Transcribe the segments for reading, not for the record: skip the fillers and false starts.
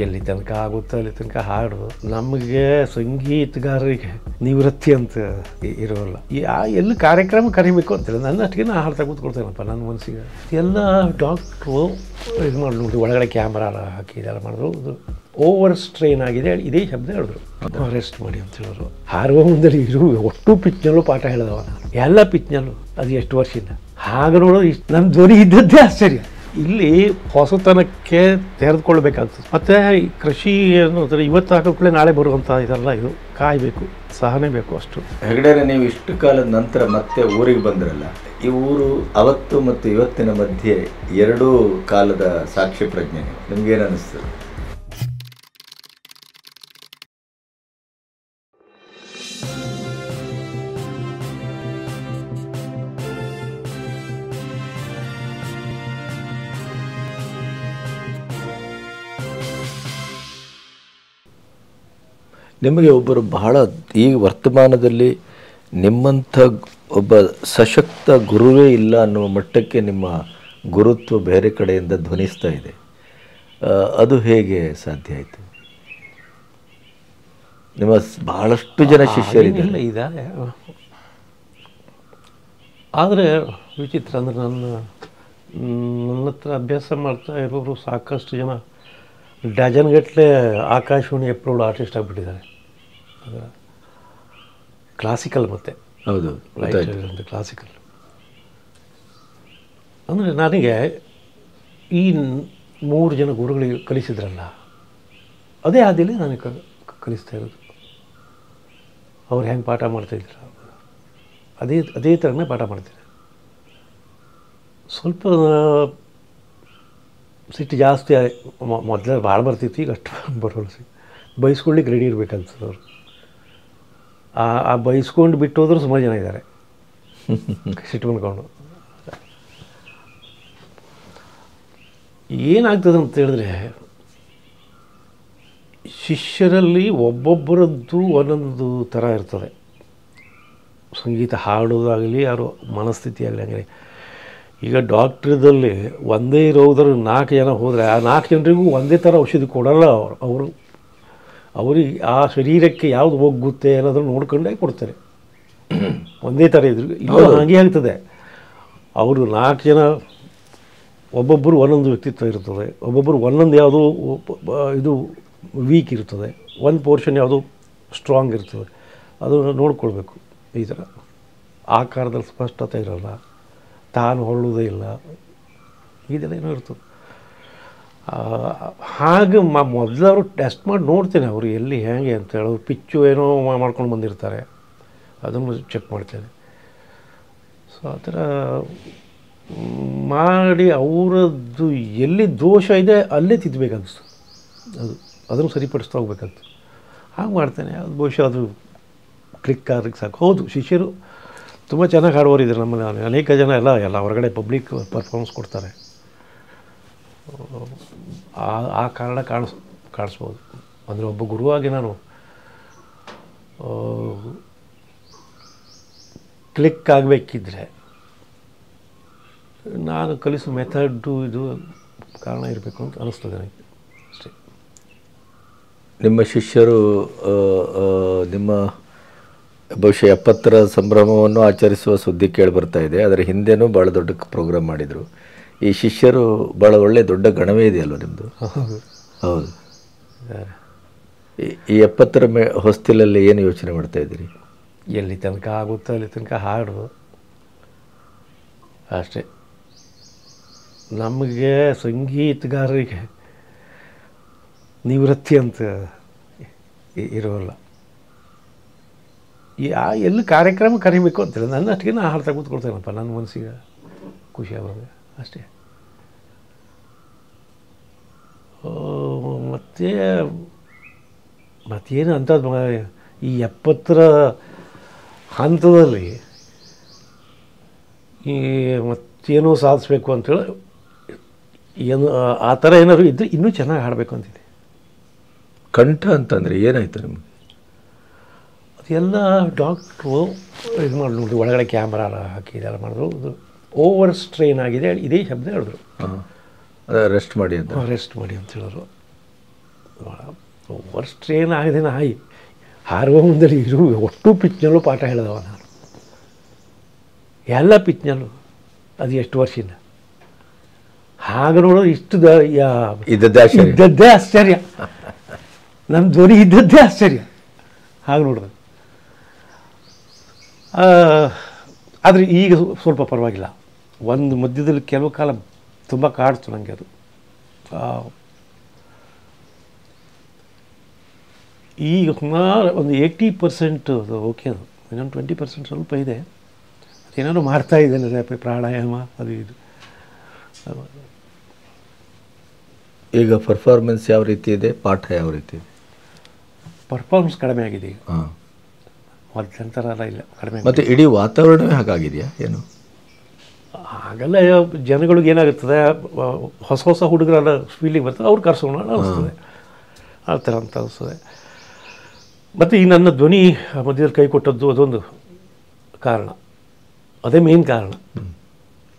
ಎಲ್ಲಿ ತನಕ ಆಗುತ್ತೋ ಅಲ್ಲಿ ತನಕ ಹಾಡು. ನಮಗೆ ಸಂಗೀತಗಾರರಿಗೆ ನಿವೃತ್ತಿ ಅಂತ ಇರೋಲ್ಲ. ಎಲ್ಲಿ ಕಾರ್ಯಕ್ರಮ ಕರಿಬೇಕು ಅಂತೇಳಿ ನನ್ನ ಅಷ್ಟಿಗೆ ನಾ ಹಾಡ್ತಾ ಕೂತ್ಕೊಳ್ತೇನಪ್ಪ ನನ್ನ ಮನಸ್ಸಿಗೆ. ಎಲ್ಲ ಡಾಕ್ಟ್ರು ಇದು ಮಾಡಿ ನೋಡಿ, ಒಳಗಡೆ ಕ್ಯಾಮ್ರಾ ಹಾಕಿ ಇದೆಲ್ಲ ಮಾಡಿದ್ರು. ಇದು ಓವರ್ ಸ್ಟ್ರೈನ್ ಆಗಿದೆ, ಇದೇ ಶಬ್ದ ಹೇಳಿದ್ರು, ರೆಸ್ಟ್ ಮಾಡಿ ಅಂತ ಹೇಳಿದ್ರು. ಹಾರುವ ಮುಂದೆ ಇರು ಒಟ್ಟು ಪಿಚ್ನಲ್ಲೂ ಪಾಠ ಹೇಳಿದವ ನಾನು, ಎಲ್ಲ ಪಿಚ್ನಲ್ಲೂ. ಅದು ಎಷ್ಟು ವರ್ಷದಿಂದ ಹಾಗೆ ನೋಡೋದು. ಇಷ್ಟು ನನ್ನ ಧ್ವನಿ ಇದ್ದದ್ದೇ ಆಶ್ಚರ್ಯ. ಇಲ್ಲಿ ಹೊಸತನಕ್ಕೆ ತೆರೆದುಕೊಳ್ಬೇಕಾಗ್ತದೆ. ಮತ್ತು ಕೃಷಿ ಅನ್ನೋದ್ರೆ ಇವತ್ತು ಹಾಕೋಕ್ಲೇ ನಾಳೆ ಬರುವಂಥ ಇದೆಲ್ಲ, ಇದು ಕಾಯಬೇಕು, ಸಹನೆ ಬೇಕು ಅಷ್ಟು. ಹೆಗ್ಡೆ, ನೀವು ಇಷ್ಟು ಕಾಲದ ನಂತರ ಮತ್ತೆ ಊರಿಗೆ ಬಂದ್ರಲ್ಲ, ಈ ಊರು ಅವತ್ತು ಮತ್ತು ಇವತ್ತಿನ ಮಧ್ಯೆ ಎರಡೂ ಕಾಲದ ಸಾಕ್ಷಿ ಪ್ರಜ್ಞೆ, ನಿಮ್ಗೇನು ಅನ್ನಿಸ್ತದೆ? ನಿಮಗೆ ಒಬ್ಬರು ಬಹಳ ಈ ವರ್ತಮಾನದಲ್ಲಿ ನಿಮ್ಮಂಥ ಒಬ್ಬ ಸಶಕ್ತ ಗುರುವೇ ಇಲ್ಲ ಅನ್ನುವ ಮಟ್ಟಕ್ಕೆ ನಿಮ್ಮ ಗುರುತ್ವ ಬೇರೆ ಕಡೆಯಿಂದ ಧ್ವನಿಸ್ತಾ ಇದೆ. ಅದು ಹೇಗೆ ಸಾಧ್ಯ ಆಯಿತು? ನಿಮ್ಮ ಬಹಳಷ್ಟು ಜನ ಶಿಷ್ಯರಿಲ್ಲ ಇದ್ದಾರೆ, ಆದರೆ ವಿಚಿತ್ರ ಅಂದರೆ ನನ್ನ ಹತ್ರ ಅಭ್ಯಾಸ ಮಾಡ್ತಾ ಇರೋರು ಸಾಕಷ್ಟು ಜನ ಡಜನ್ಗಟ್ಟಲೆ ಆಕಾಶವಾಣಿ ಅಪ್ರೂವ್ಡ್ ಆರ್ಟಿಸ್ಟ್ ಆಗಿಬಿಟ್ಟಿದ್ದಾರೆ. ಕ್ಲಾಸಿಕಲ್ ಮತ್ತು ಹೌದು ಕ್ಲಾಸಿಕಲ್ ಅಂದರೆ ನನಗೆ ಈ 3 ಜನ ಗುರುಗಳಿಗೆ ಕಲಿಸಿದ್ರಲ್ಲ, ಅದೇ ಹಾದಿಯಲ್ಲಿ ನಾನು ಕಲಿಸ್ತಾ ಇರೋದು. ಅವ್ರು ಹೆಂಗೆ ಪಾಠ ಮಾಡ್ತಾಯಿದ್ರು ಅದೇ ಥರನೇ ಪಾಠ ಮಾಡ್ತೀನಿ. ಸ್ವಲ್ಪ ಸಿಟ್ಟು ಜಾಸ್ತಿ ಮೊದಲೇ ಭಾಳ ಬರ್ತಿತ್ತು, ಈಗ ಅಷ್ಟು ಬರೋಲ್ಲ. ಬೈಸ್ಕೊಳ್ಳಿಕ್ಕೆ ರೆಡಿ ಇರಬೇಕಂತದ್ದು ಅವರು. ಆ ಬೈಸ್ಕೊಂಡು ಬಿಟ್ಟು ಹೋದ್ರು ಸುಮಾರು ಜನ ಇದ್ದಾರೆ ಸಿಟ್ಟು ಬಂದ್ಕೊಂಡು. ಏನಾಗ್ತದೆ ಅಂತ ಹೇಳಿದ್ರೆ, ಶಿಷ್ಯರಲ್ಲಿ ಒಬ್ಬೊಬ್ಬರದ್ದು ಒಂದೊಂದು ಥರ ಇರ್ತದೆ. ಸಂಗೀತ ಹಾಡೋದಾಗಲಿ, ಯಾರು ಮನಸ್ಥಿತಿ ಆಗಲಿ ಹಂಗೆ. ಈಗ ಡಾಕ್ಟ್ರದಲ್ಲಿ ಒಂದೇ ಇರೋದ್ರ 4 ಜನ ಹೋದರೆ ಆ 4 ಜನರಿಗೂ ಒಂದೇ ಥರ ಔಷಧಿ ಕೊಡಲ್ಲ. ಅವ್ರಿಗೆ ಆ ಶರೀರಕ್ಕೆ ಯಾವುದು ಹೋಗುತ್ತೆ ಅನ್ನೋದನ್ನು ನೋಡ್ಕೊಂಡೇ ಕೊಡ್ತಾರೆ. ಒಂದೇ ಥರ ಇದ್ರು ಇಲ್ಲ ಹಾಗೆ ಆಗ್ತದೆ. ಅವರು 4 ಜನ ಒಬ್ಬೊಬ್ಬರು ಒಂದೊಂದು ವ್ಯಕ್ತಿತ್ವ ಇರ್ತದೆ, ಒಬ್ಬೊಬ್ಬರು ಒಂದೊಂದು ಯಾವುದೋ ಇದು ವೀಕ್ ಇರ್ತದೆ, ಒಂದು ಪೋರ್ಷನ್ ಯಾವುದೋ ಸ್ಟ್ರಾಂಗ್ ಇರ್ತದೆ. ಅದನ್ನು ನೋಡ್ಕೊಳ್ಬೇಕು. ಈ ಥರ ಆಕಾರದಲ್ಲಿ ಸ್ಪಷ್ಟತೆ ಇರೋಲ್ಲ, ತಾನು ಹೊರಳುವುದೇ ಇಲ್ಲ, ಇದೆಲ್ಲ ಏನೋ ಇರ್ತದೆ. ಹಾಗೆ ಮೊದಲವರು ಟೆಸ್ಟ್ ಮಾಡಿ ನೋಡ್ತೇನೆ ಅವರು ಎಲ್ಲಿ ಹೇಗೆ ಅಂತೇಳಿ. ಅವ್ರು ಪಿಚ್ಚು ಏನೋ ಮಾಡ್ಕೊಂಡು ಬಂದಿರ್ತಾರೆ, ಅದನ್ನು ಚೆಕ್ ಮಾಡ್ತೇನೆ. ಸೊ ಆ ಥರ ಮಾಡಿ ಅವರದ್ದು ಎಲ್ಲಿ ದೋಷ ಇದೆ ಅಲ್ಲೇ ತಿದ್ದಬೇಕಾಗ್ತದೆ. ಅದನ್ನು ಸರಿಪಡಿಸ್ತಾ ಹೋಗ್ಬೇಕಾಗ್ತದೆ. ಹಾಗೆ ಮಾಡ್ತೇನೆ. ಅದು ಬಹುಶಃ ಅದು ಕ್ಲಿಕ್ ಆದ್ರೆ ಸಾಕು. ಹೌದು, ಶಿಷ್ಯರು ತುಂಬ ಚೆನ್ನಾಗಿ ಹಾಡುವವರಿದ್ದಾರೆ ನಮ್ಮಲ್ಲಿ. ಅನೇಕ ಜನ ಎಲ್ಲ ಹೊರಗಡೆ ಪಬ್ಲಿಕ್ ಪರ್ಫಾರ್ಮೆನ್ಸ್ ಕೊಡ್ತಾರೆ. ಆ ಕಾರಣ ಕಾಣಿಸ್ಬೋದು. ಅಂದರೆ ಒಬ್ಬ ಗುರುವಾಗಿ ನಾನು ಕ್ಲಿಕ್ ಆಗಬೇಕಿದ್ರೆ ನಾನು ಕಲಿಸೋ ಮೆಥಡ್ಡು ಇದು ಕಾರಣ ಇರಬೇಕು ಅಂತ ಅನ್ನಿಸ್ತದೆ ನನಗೆ ಅಷ್ಟೇ. ನಿಮ್ಮ ಶಿಷ್ಯರು ನಿಮ್ಮ ಬಹುಶಃ 70ರ ಸಂಭ್ರಮವನ್ನು ಆಚರಿಸುವ ಸುದ್ದಿ ಕೇಳಿಬರ್ತಾ ಇದೆ. ಅದರ ಹಿಂದೆನೂ ಭಾಳ ದೊಡ್ಡ ಪ್ರೋಗ್ರಾಮ್ ಮಾಡಿದರು. ಈ ಶಿಷ್ಯರು ಭಾಳ ಒಳ್ಳೆ ದೊಡ್ಡ ಗಣವೇ ಇದೆಯಲ್ವ ನಿಮ್ಮದು? ಹೌದು. ಈ 70ರ ಹೊಸ್ತಿಲಲ್ಲಿ ಏನು ಯೋಚನೆ ಮಾಡ್ತಾ ಇದ್ದೀರಿ? ಎಲ್ಲಿ ತನಕ ಆಗುತ್ತೋ ಅಲ್ಲಿ ತನಕ ಹಾಡು ಅಷ್ಟೇ. ನಮಗೆ ಸಂಗೀತಗಾರರಿಗೆ ನಿವೃತ್ತಿ ಅಂತ ಇರೋಲ್ಲ. ಎಲ್ಲಿ ಕಾರ್ಯಕ್ರಮ ಕರಿಬೇಕು ಅಂತೇಳಿ ನನ್ನ ಅಷ್ಟಿಗೆ ನಾ ಹಾಡ್ತಾ ಕೂತ್ಕೊಳ್ತೇನಪ್ಪ ನನ್ನ ಮನಸ್ಸಿಗೆ ಖುಷಿ ಆಗೋದು ಅಷ್ಟೇ. ಮತ್ತೇನು ಅಂಥದ್ದು ಈ 70ರ ಹಂತದಲ್ಲಿ ಈ ಮತ್ತೇನೋ ಸಾಧಿಸ್ಬೇಕು ಅಂತೇಳಿ ಏನು ಆ ಥರ ಏನಾದ್ರು ಇದ್ದರೆ ಇನ್ನೂ ಚೆನ್ನಾಗಿ ಹಾಡಬೇಕು ಅಂತಿದೆ. ಕಂಠ ಅಂತಂದರೆ ಏನಾಯಿತು ನಿಮಗೆ? ಅದೆಲ್ಲ ಡಾಕ್ಟ್ರು ಇದು ಮಾಡಿ ನೋಡಿ, ಒಳಗಡೆ ಕ್ಯಾಮ್ರಾ ಹಾಕಿ ಇದೆಲ್ಲ ಮಾಡಿದ್ರು. ಇದು ಓವರ್ ಸ್ಟ್ರೈನ್ ಆಗಿದೆ, ಇದೇ ಶಬ್ದ ಹೇಳಿದ್ರು. ರೆಸ್ಟ್ ಮಾಡಿ ಅಂತ ರೆಸ್ಟ್ ಮಾಡಿ ಅಂತ ಹೇಳಿದ್ರು. ಫಸ್ಟ್ ಟ್ರೈನ್ ಆಗದೆ ನಾಯಿ ಹಾರುವ ಮುಂದಲ್ಲಿ ಇರು ಒಟ್ಟು ಪಿಚ್ನಲ್ಲೂ ಪಾಠ ಹೇಳಿದವ ನಾನು, ಎಲ್ಲ ಪಿಚ್ನಲ್ಲೂ. ಅದು ಎಷ್ಟು ವರ್ಷದಿಂದ ಹಾಗೆ ನೋಡೋದು ಇಷ್ಟು ಇದ್ದದ್ದೇ ಆಶ್ಚರ್ಯ, ನನ್ನ ಧ್ವನಿ ಇದ್ದದ್ದೇ ಆಶ್ಚರ್ಯ ಹಾಗೆ ನೋಡಿದೆ. ಆದರೆ ಈಗ ಸ್ವಲ್ಪ ಪರವಾಗಿಲ್ಲ. ಒಂದು ಮಧ್ಯದಲ್ಲಿ ಕೆಲವು ಕಾಲ ತುಂಬ ಕಾಡ್ತು ನನಗೆ ಅದು. ಈಗ ಸುಮಾರು ಒಂದು 80% ಅದು ಓಕೆ, ಅದು ಇನ್ನೊಂದು 20% ಸ್ವಲ್ಪ ಇದೆ. ಏನಾದ್ರು ಮಾಡ್ತಾ ಇದ್ದೇನೆ, ಪ್ರಾಣಾಯಾಮ ಅದು ಇದು. ಈಗ ಪರ್ಫಾರ್ಮೆನ್ಸ್ ಯಾವ ರೀತಿ ಇದೆ, ಪಾಠ ಯಾವ ರೀತಿ ಇದೆ? ಪರ್ಫಾರ್ಮೆನ್ಸ್ ಕಡಿಮೆ ಆಗಿದೆ ಈಗ, ಮೊದಲಂತರ ಎಲ್ಲ ಇಲ್ಲ, ಕಡಿಮೆ. ಮತ್ತು ಇಡೀ ವಾತಾವರಣವೇ ಹಾಗಾಗಿದೆಯಾ ಏನು? ಹಾಗೆಲ್ಲ ಜನಗಳಿಗೆ ಏನಾಗುತ್ತದೆ, ಹೊಸ ಹೊಸ ಹುಡುಗರೆಲ್ಲ ಫೀಲಿಂಗ್ ಬರ್ತದೆ, ಅವ್ರು ಕರ್ಸೋಣ ಅನಿಸ್ತದೆ, ಆ ಥರ ಅಂತ ಅನಿಸ್ತದೆ. ಮತ್ತು ಈ ನನ್ನ ಧ್ವನಿ ಮಧ್ಯದಲ್ಲಿ ಕೈ ಕೊಟ್ಟದ್ದು ಅದೊಂದು ಕಾರಣ, ಅದೇ ಮೇನ್ ಕಾರಣ.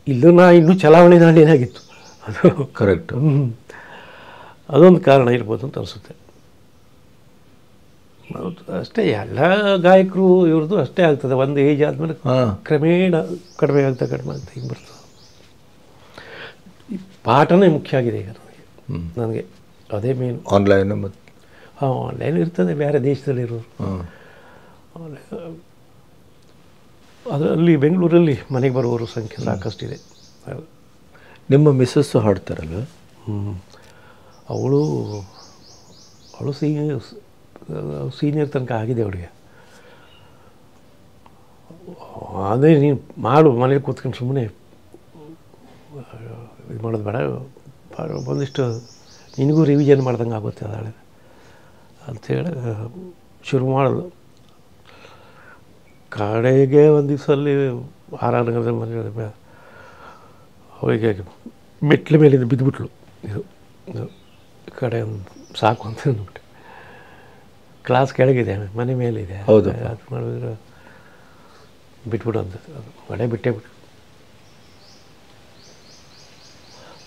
ಇಲ್ಲೂ ಇನ್ನೂ ಚಲಾವಣೆ ಏನಾಗಿತ್ತು ಅದು ಕರೆಕ್ಟ್. ಅದೊಂದು ಕಾರಣ ಇರ್ಬೋದು ಅಂತ ಅನಿಸುತ್ತೆ. ಅಷ್ಟೇ, ಎಲ್ಲ ಗಾಯಕರು ಇವ್ರದ್ದು ಅಷ್ಟೇ ಆಗ್ತದೆ. ಒಂದು ಏಜ್ ಆದಮೇಲೆ ಕ್ರಮೇಣ ಕಡಿಮೆ ಆಗ್ತಾ ಹಿಂಗೆ ಬರ್ತದೆ. ಈ ಪಾಠನೇ ಮುಖ್ಯ ಆಗಿದೆ ಈಗ ನನಗೆ, ಅದೇ ಮೇನು. ಆನ್ಲೈನ್ ಮತ್ತು ಆನ್ಲೈನ್ ಇರ್ತದೆ, ಬೇರೆ ದೇಶದಲ್ಲಿರೋರು. ಅದರಲ್ಲಿ ಬೆಂಗಳೂರಲ್ಲಿ ಮನೆಗೆ ಬರುವವರು ಸಂಖ್ಯೆ ಸಾಕಷ್ಟಿದೆ. ನಿಮ್ಮ ಮಿಸ್ಸಸ್ಸು ಹಾಡ್ತಾರಲ್ಲ? ಅವಳು ಸೀನಿಯರ್ ತನಕ ಆಗಿದೆ ಅವಳಿಗೆ. ಅದೇ ನೀನು ಮಾಡು, ಮನೇಲಿ ಕೂತ್ಕೊಂಡು ಸುಮ್ಮನೆ ಇದು ಮಾಡೋದು ಬೇಡ, ಒಂದಿಷ್ಟು ನಿನಗೂ ರಿವಿಷನ್ ಮಾಡ್ದಂಗೆ ಆಗುತ್ತೆ ಅದಾಳೆ ಅಂಥೇಳಿ ಶುರು ಮಾಡೋದು. ಕಡೆಗೆ ಒಂದು ದಿವಸಲ್ಲಿ ಆರಾಧನಗರದಲ್ಲಿ ಮನೆ ಅವಳಿಗೆ ಮೆಟ್ಲ ಮೇಲಿಂದ ಬಿದ್ದುಬಿಟ್ಲು. ಇದು ಕಡೆ ಒಂದು ಸಾಕು ಅಂತ ಅಂದ್ಬಿಟ್ಟು, ಕ್ಲಾಸ್ ಕೆಳಗಿದೆ, ಮನೆ ಮೇಲಿದೆ. ಹೌದು, ಅದು ಮಾಡಿದ್ರೆ ಬಿಟ್ಬಿಡು ಅಂತ ಮನೆ ಬಿಟ್ಟೇ ಬಿಟ್ಟು.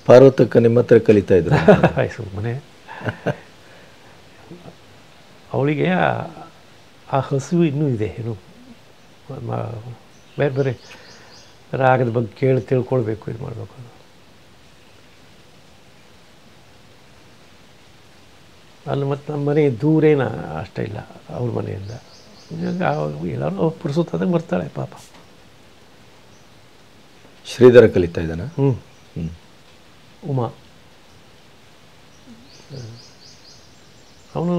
ಪಾರ್ವತಕ್ಕ ನಿಮ್ಮ ಹತ್ರ ಕಲಿತಾ ಇದ್ರು? ಸುಮ್ಮನೆ ಅವಳಿಗೆ ಆ ಹಸಿವು ಇನ್ನೂ ಇದೆ, ಏನು ಬೇರೆ ಬೇರೆ ರಾಗದ ಬಗ್ಗೆ ಕೇಳಿ ತಿಳ್ಕೊಳ್ಬೇಕು, ಇದು ಮಾಡಬೇಕು. ಅಲ್ಲಿ ಮತ್ತು ನಮ್ಮ ಮನೆ ದೂರೇನ ಅಷ್ಟೇ ಇಲ್ಲ ಅವ್ರ ಮನೆಯಿಂದ. ಎಲ್ಲರೂ ಪುಡಿಸುತ್ತದೆ ಬರ್ತಾಳೆ ಪಾಪ. ಶ್ರೀಧರ ಕಲಿತಾ ಇದ್ದಾನ? ಉಮಾ ಅವನು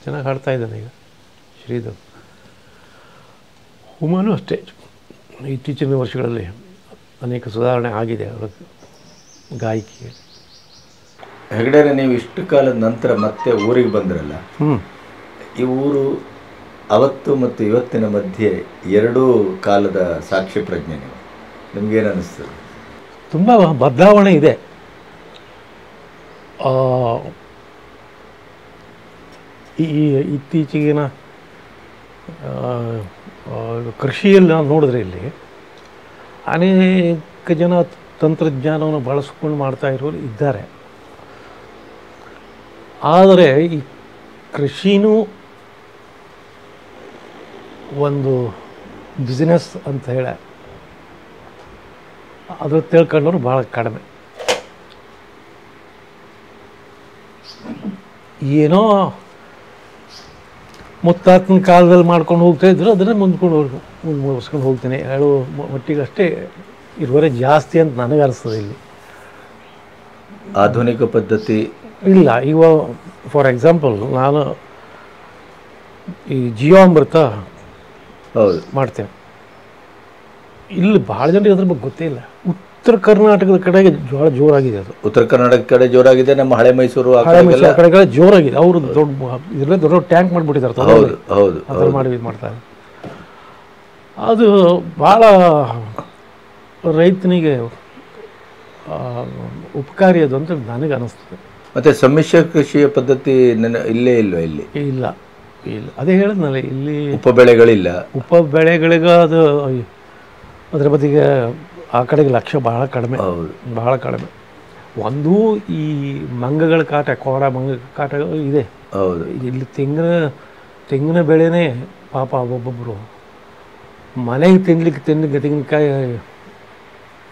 ಚೆನ್ನಾಗಿ ಹಾಡ್ತಾ ಇದ್ದಾನೆ ಈಗ, ಶ್ರೀಧರ್. ಉಮಾನು ಅಷ್ಟೇ, ಇತ್ತೀಚಿನ ವರ್ಷಗಳಲ್ಲಿ ಅನೇಕ ಸುಧಾರಣೆ ಆಗಿದೆ ಅವರ ಗಾಯಕಿ. ಹೆಗ್ಡೆರೆ, ನೀವು ಇಷ್ಟು ಕಾಲದ ನಂತರ ಮತ್ತೆ ಊರಿಗೆ ಬಂದ್ರಲ್ಲ, ಈ ಊರು ಅವತ್ತು ಮತ್ತು ಇವತ್ತಿನ ಮಧ್ಯೆ ಎರಡೂ ಕಾಲದ ಸಾಕ್ಷಿ ಪ್ರಜ್ಞೆ. ನೀವು ನಿಮ್ಗೇನು ಅನ್ನಿಸ್ತದೆ? ತುಂಬ ಬದಲಾವಣೆ ಇದೆ. ಈ ಇತ್ತೀಚೆಗಿನ ಕೃಷಿಯಲ್ಲಿ ನಾವು ನೋಡಿದ್ರೆ ಇಲ್ಲಿ ಅನೇಕ ಜನ ತಂತ್ರಜ್ಞಾನವನ್ನು ಬಳಸ್ಕೊಂಡು ಮಾಡ್ತಾ ಇರೋರು ಇದ್ದಾರೆ. ಆದರೆ ಈ ಕೃಷಿನೂ ಒಂದು ಬಿಸ್ನೆಸ್ ಅಂತ ಹೇಳಿ ಅದು ತಿಳ್ಕೊಂಡವ್ರು ಭಾಳ ಕಡಿಮೆ. ಏನೋ ಮುತ್ತಾತನ ಕಾಲದಲ್ಲಿ ಮಾಡ್ಕೊಂಡು ಹೋಗ್ತಾಯಿದ್ರು, ಅದನ್ನೇ ಮುಂದ್ವರ್ಸ್ಕೊಂಡು ಹೋಗ್ತೀನಿ ಹೇಳೋ ಮಟ್ಟಿಗೆ ಅಷ್ಟೇ ಇರುವರೆ ಜಾಸ್ತಿ ಅಂತ ನನಗೆ ಅನಿಸ್ತದೆ. ಇಲ್ಲಿ ಆಧುನಿಕ ಪದ್ಧತಿ ಇಲ್ಲ. ಈಗ ಫಾರ್ ಎಕ್ಸಾಂಪಲ್ ನಾನು ಈ ಜೀವಾಮೃತ ಮಾಡ್ತೇನೆ. ಇಲ್ಲಿ ಭಾಳ ಜನರಿಗೆ ಅದ್ರ ಬಗ್ಗೆ ಗೊತ್ತೇ ಇಲ್ಲ. ಉತ್ತರ ಕರ್ನಾಟಕದ ಕಡೆಗೆ ಭಾಳ ಜೋರಾಗಿದೆ ಅದು. ಉತ್ತರ ಕರ್ನಾಟಕ ಕಡೆ ಜೋರಾಗಿದೆ, ನಮ್ಮ ಹಳೆ ಮೈಸೂರು ಕಡೆಗಳ ಜೋರಾಗಿದೆ. ಅವರು ಇದರಲ್ಲೇ ದೊಡ್ಡ ಟ್ಯಾಂಕ್ ಮಾಡಿಬಿಟ್ಟಿದ್ದಾರೆ. ಹೌದು ಹೌದು, ಅದರ ಮಾಡಿ ಇದು ಮಾಡ್ತಾರೆ. ಅದು ಭಾಳ ರೈತನಿಗೆ ಉಪಕಾರಿ ಅದು ಅಂತ ನನಗೆ ಅನ್ನಿಸ್ತದೆ. ಮತ್ತು ಸಮ್ಮಿಶ್ರ ಕೃಷಿಯ ಪದ್ಧತಿ ಇಲ್ಲೇ ಇಲ್ವ? ಇಲ್ಲಿ ಇಲ್ಲ ಇಲ್ಲ, ಅದೇ ಹೇಳಿದ್ನಲ್ಲ, ಇಲ್ಲಿ ಉಪಬೆಳೆಗಳಿಲ್ಲ. ಉಪಬೆಳೆಗಳಿಗೆ ಅದು ಅದರ ಬದಿಗೆ ಆ ಕಡೆಗೆ ಲಕ್ಷ್ಯ ಭಾಳ ಕಡಿಮೆ, ಭಾಳ ಕಡಿಮೆ. ಒಂದು ಈ ಮಂಗಗಳ ಕಾಟ, ಕೋರ ಮಂಗ ಕಾಟ ಇದೆ. ಹೌದು. ಇಲ್ಲಿ ತೆಂಗಿನ ಬೆಳೆನೇ ಪಾಪ ಒಬ್ಬೊಬ್ಬರು ಮನೆಗೆ ತೆಂಗಿನಕಾಯಿ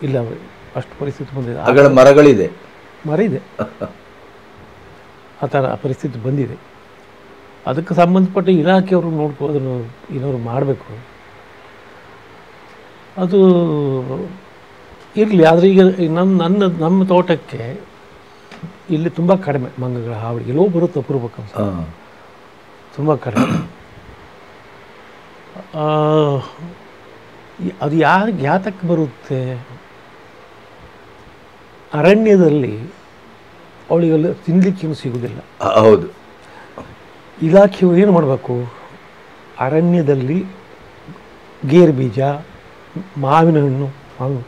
ಇಲ್ಲ, ಅಷ್ಟು ಪರಿಸ್ಥಿತಿ ಬಂದಿದೆ. ಅಗಳ ಮರಗಳಿದೆ, ಮರ ಇದೆ, ಆ ಥರ ಪರಿಸ್ಥಿತಿ ಬಂದಿದೆ. ಅದಕ್ಕೆ ಸಂಬಂಧಪಟ್ಟ ಇಲಾಖೆಯವರು ಅದನ್ನು ಏನಾದ್ರು ಮಾಡಬೇಕು. ಅದು ಇರಲಿ. ಆದರೆ ಈಗ ನಮ್ಮ ತೋಟಕ್ಕೆ ಇಲ್ಲಿ ತುಂಬ ಕಡಿಮೆ ಮಂಗಗಳ ಹಾವಳಿ. ಎಲ್ಲೋ ಬರುತ್ತೆ ಅಪರೂಪಕ್ಕೆ ಅನ್ಸುತ್ತೆ, ತುಂಬ ಕಡಿಮೆ. ಅದು ಯಾತಕ್ಕೆ ಬರುತ್ತೆ? ಅರಣ್ಯದಲ್ಲಿ ಅವಳಿಗೆಲ್ಲ ತಿನ್ನಲಿಕ್ಕೇನು ಸಿಗೋದಿಲ್ಲ. ಹೌದು. ಇಲಾಖೆಯವರು ಏನು ಮಾಡಬೇಕು? ಅರಣ್ಯದಲ್ಲಿ ಗೇರು ಬೀಜ, ಮಾವಿನ ಹಣ್ಣು, ಮಾವಿನ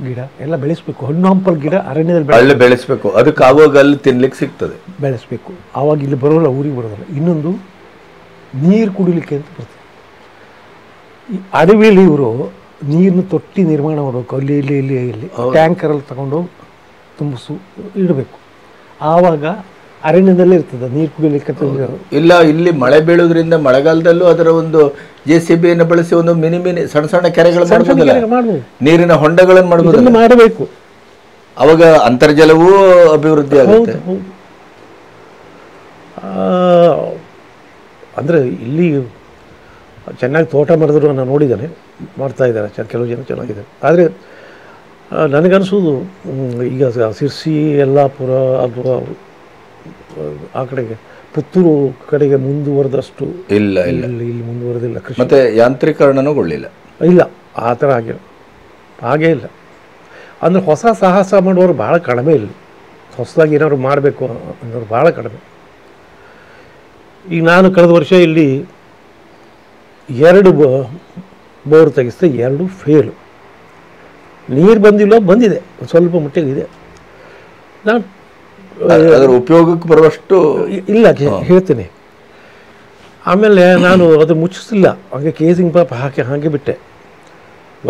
ಗಿಡ ಎಲ್ಲ ಬೆಳೆಸಬೇಕು. ಹಣ್ಣು ಹಂಪಲ ಗಿಡ ಅರಣ್ಯದಲ್ಲಿ ಬೆಳೆಸಬೇಕು. ಅದಕ್ಕೆ ಆವಾಗ ಅಲ್ಲಿ ತಿನ್ಲಿಕ್ಕೆ ಸಿಗ್ತದೆ, ಬೆಳೆಸಬೇಕು. ಆವಾಗ ಇಲ್ಲಿ ಬರೋಲ್ಲ, ಊರಿಗೆ ಬರೋದಿಲ್ಲ. ಇನ್ನೊಂದು ನೀರು ಕುಡಿಲಿಕ್ಕೆ ಅಂತ ಬರ್ತದೆ. ಈ ಅಡವಿಯಲ್ಲಿ ಇವರು ನೀರನ್ನ ತೊಟ್ಟಿ ನಿರ್ಮಾಣ ಮಾಡಬೇಕು. ಅಲ್ಲಿ ಇಲ್ಲಿ ಟ್ಯಾಂಕರಲ್ಲಿ ತಗೊಂಡು ತುಂಬಿಸು ಇಡಬೇಕು. ಆವಾಗ ಅರಣ್ಯದಲ್ಲೇ ಇರ್ತದೆ ನೀರು ಕುಡಿಲಿಕ್ಕೆ. ಇಲ್ಲ, ಇಲ್ಲಿ ಮಳೆ ಬೀಳೋದ್ರಿಂದ ಮಳೆಗಾಲದಲ್ಲೂ ಅದರ ಒಂದು JCB ಬಳಸಿ ಒಂದು ಮಿನಿ ಸಣ್ಣ ಸಣ್ಣ ಕೆರೆಗಳು ಮಾಡಬಹುದು, ನೀರಿನ ಹೊಂಡಗಳನ್ನು ಮಾಡಬೇಕು. ಅವಾಗ ಅಂತರ್ಜಲವೂ ಅಭಿವೃದ್ಧಿ ಆಗುತ್ತೆ. ಅಂದರೆ ಇಲ್ಲಿ ಚೆನ್ನಾಗಿ ತೋಟ ಮಾಡಿದ್ರು ನಾನು ನೋಡಿದ್ದೇನೆ, ಮಾಡ್ತಾ ಇದ್ದಾರೆ ಕೆಲವು ಜನ ಚೆನ್ನಾಗಿದೆ. ಆದರೆ ನನಗನ್ಸೋದು ಈಗ ಸಿರ್ಸಿ, ಯಲ್ಲಾಪುರ ಅಥವಾ ಆ ಕಡೆಗೆ ಪುತ್ತೂರು ಕಡೆಗೆ ಮುಂದುವರೆದಷ್ಟು ಇಲ್ಲ ಇಲ್ಲಿ ಮುಂದುವರೆದಿಲ್ಲ. ಕೃಷಿ ಮತ್ತೆ ಯಾಂತ್ರೀಕರಣಗೊಳ್ಳಿಲ್ಲ. ಇಲ್ಲ, ಆ ಥರ ಹಾಗೇ ಇಲ್ಲ. ಅಂದರೆ ಹೊಸ ಸಾಹಸ ಮಾಡುವವರು ಭಾಳ ಕಡಿಮೆ. ಇಲ್ಲಿ ಹೊಸದಾಗಿ ಏನಾದ್ರು ಮಾಡಬೇಕು ಅನ್ನೋರು ಭಾಳ ಕಡಿಮೆ. ಈಗ ನಾನು ಕಳೆದ ವರ್ಷ ಇಲ್ಲಿ 2 ಬೋರ್ ತೆಗೆಸ್ತೆ, 2 ಫೇಲು. ನೀರು ಬಂದಿದೆ, ಸ್ವಲ್ಪ ಮಟ್ಟಿಗೆ ಇದೆ. ನಾನು ಅದರ ಉಪಯೋಗಕ್ಕೆ ಬರುವಷ್ಟು ಇಲ್ಲ ಹೇಳ್ತೀನಿ. ಆಮೇಲೆ ನಾನು ಅದು ಮುಚ್ಚಿಸಿಲ್ಲ, ಹಾಗೆ ಕೇಸಿಂಗ್ ಪಾಪ ಹಾಗೆ ಬಿಟ್ಟೆ.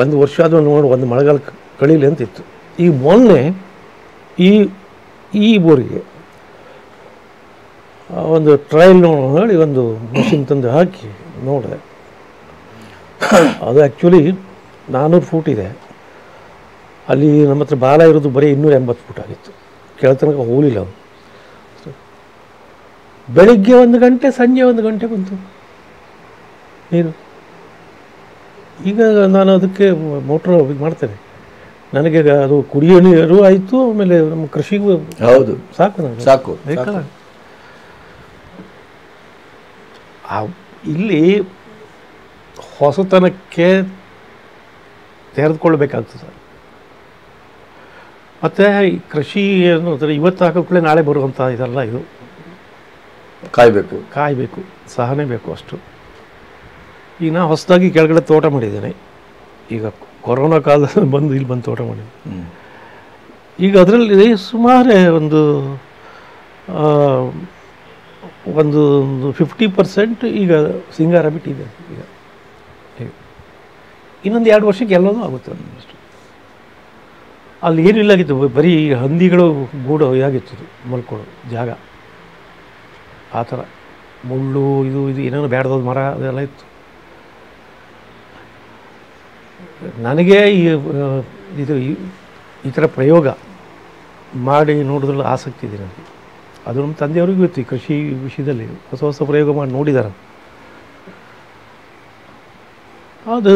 1 ವರ್ಷ ಆದರೂ ನೋಡಿ, ಒಂದು ಮಳೆಗಾಲ ಕಳೀಲಿ ಅಂತಿತ್ತು. ಈಗ ಮೊನ್ನೆ ಈ ಬೋರಿಗೆ ಒಂದು ಟ್ರಯಲ್ ನೋಡಿ ಒಂದು ಮಿಷಿನ್ ತಂದು ಹಾಕಿ ನೋಡಿದೆ. ಅದು ಆ್ಯಕ್ಚುಲಿ 400 ಫೂಟ್ ಇದೆ. ಅಲ್ಲಿ ನಮ್ಮ ಹತ್ರ ಬಾಲ ಇರೋದು ಬರೀ 280 ಫೂಟ್ ಆಗಿತ್ತು. ಕೆಳತನಕ ಹೋಗಲಿಲ್ಲ. ಅದು ಬೆಳಿಗ್ಗೆ 1 ಗಂಟೆ, ಸಂಜೆ 1 ಗಂಟೆ ಬಂತು ನೀರು. ಈಗ ನಾನು ಅದಕ್ಕೆ ಮೋಟ್ರ್ ಮಾಡ್ತೇನೆ. ನನಗೆ ಅದು ಕುಡಿಯೋ ನೀರು ಆಯಿತು, ಆಮೇಲೆ ನಮ್ಮ ಕೃಷಿಗೂ ಹೌದು ಸಾಕು ಬೇಕಲ್ಲ. ಇಲ್ಲಿ ಹೊಸತನಕ್ಕೆ ತೆರೆದುಕೊಳ್ಬೇಕಾಗ್ತದೆ. ಮತ್ತು ಈ ಕೃಷಿ ಅನ್ನೋದ್ರೆ ಇವತ್ತು ಹಾಕೋಕ್ಳೆ ನಾಳೆ ಬರುವಂಥ ಇದಲ್ಲ. ಇದು ಕಾಯಬೇಕು, ಸಹನೆ ಬೇಕು ಅಷ್ಟು. ಈಗ ನಾ ಹೊಸದಾಗಿ ಕೆಳಗಡೆ ತೋಟ ಮಾಡಿದ್ದೇನೆ. ಈಗ ಕೊರೋನಾ ಕಾಲದಲ್ಲಿ ಇಲ್ಲಿ ಬಂದು ತೋಟ ಮಾಡಿದ್ದೆ. ಈಗ ಅದರಲ್ಲಿ ಸುಮಾರು ಒಂದು 50% ಈಗ ಸಿಂಗಾರ ಬಿಟ್ಟಿದೆ. ಈಗ ಇನ್ನೊಂದು 2 ವರ್ಷಕ್ಕೆ ಎಲ್ಲವೂ ಆಗುತ್ತೆ. ಅಷ್ಟು ಅಲ್ಲಿ ಏನಿಲ್ಲ ಆಗಿತ್ತು, ಬರೀ ಹಂದಿಗಳು ಗೂಡು ಇದಾಗಿತ್ತು, ಮಲ್ಕೊಳ್ಳೋ ಜಾಗ. ಆ ಥರ ಮುಳ್ಳು ಇದು ಏನೇನೋ ಬೇಡದೋದು ಮರ ಅದೆಲ್ಲ ಇತ್ತು. ನನಗೆ ಈ ಥರ ಪ್ರಯೋಗ ಮಾಡಿ ನೋಡೋದ್ರಲ್ಲಿ ಆಸಕ್ತಿ ಇದೆ ನನಗೆ. ಅದು ನಮ್ಮ ತಂದೆಯವ್ರಿಗೂ ಇತ್ತು. ಈ ಕೃಷಿ ವಿಷಯದಲ್ಲಿ ಹೊಸ ಪ್ರಯೋಗ ಮಾಡಿ ನೋಡಿದ್ದಾರೆ. ಅದು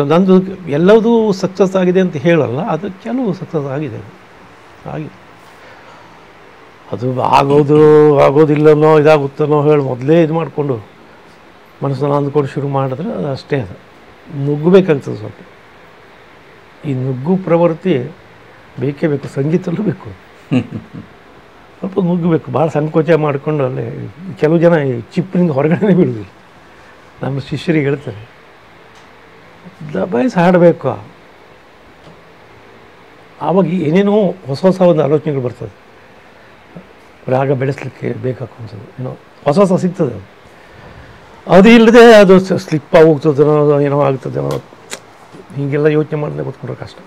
ನಂದು ಎಲ್ಲದೂ ಸಕ್ಸಸ್ ಆಗಿದೆ ಅಂತ ಹೇಳಲ್ಲ, ಅದು ಕೆಲವು ಸಕ್ಸಸ್ ಆಗಿದೆ. ಅದು ಆಗೋದಿಲ್ಲನೋ ಇದಾಗುತ್ತನೋ ಹೇಳಿ ಮೊದಲೇ ಇದು ಮಾಡಿಕೊಂಡು ಮನಸ್ಸನ್ನು ಅಂದ್ಕೊಂಡು ಶುರು ಮಾಡಿದ್ರೆ ಅದು ಅಷ್ಟೇ. ಅದು ನುಗ್ಗಬೇಕಾಗ್ತದೆ ಸ್ವಲ್ಪ. ಈ ನುಗ್ಗು ಪ್ರವೃತ್ತಿ ಬೇಕೇ ಬೇಕು, ಸಂಗೀತಲ್ಲೂ ಬೇಕು. ಸ್ವಲ್ಪ ನುಗ್ಗಬೇಕು. ಭಾಳ ಸಂಕೋಚ ಮಾಡಿಕೊಂಡು ಅಲ್ಲೇ ಕೆಲವು ಜನ ಈ ಚಿಪ್ಪಿನಿಂದ ಹೊರಗಡೆ ಬೀಳುವುದಿಲ್ಲ. ನಮ್ಮ ಶಿಷ್ಯರಿಗೆ ಹೇಳ್ತಾರೆ, ದಬಾಯಿಸಿ ಹಾಡಬೇಕು. ಆವಾಗ ಏನೇನೋ ಹೊಸ ಒಂದು ಆಲೋಚನೆಗಳು ಬರ್ತದೆ. ರಾಗ ಬೆಳೆಸಲಿಕ್ಕೆ ಬೇಕಾಗ್ತದೆ, ಏನೋ ಹೊಸ ಸಿಗ್ತದೆ. ಅದು ಇಲ್ಲದೆ ಅದು ಸ್ಲಿಪ್ ಹೋಗ್ತದೇನೋ, ಏನೋ ಆಗ್ತದೇನೋ, ಹೀಗೆಲ್ಲ ಯೋಚನೆ ಮಾಡಿದ್ರೆ ಕೂತ್ಕೊಂಡ್ರೆ ಕಷ್ಟ.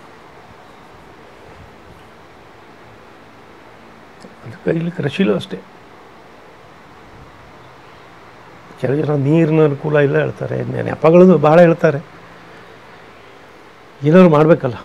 ಇಲ್ಲಿ ಕೃಷಿಲೂ ಅಷ್ಟೇ. ಕೆಲವು ಜನ ನೀರಿನ ಅನುಕೂಲ ಇಲ್ಲ ಹೇಳ್ತಾರೆ, ನೆಪಗಳು ಭಾಳ ಹೇಳ್ತಾರೆ. ಏನಾದ್ರು ಮಾಡಬೇಕಲ್ಲ.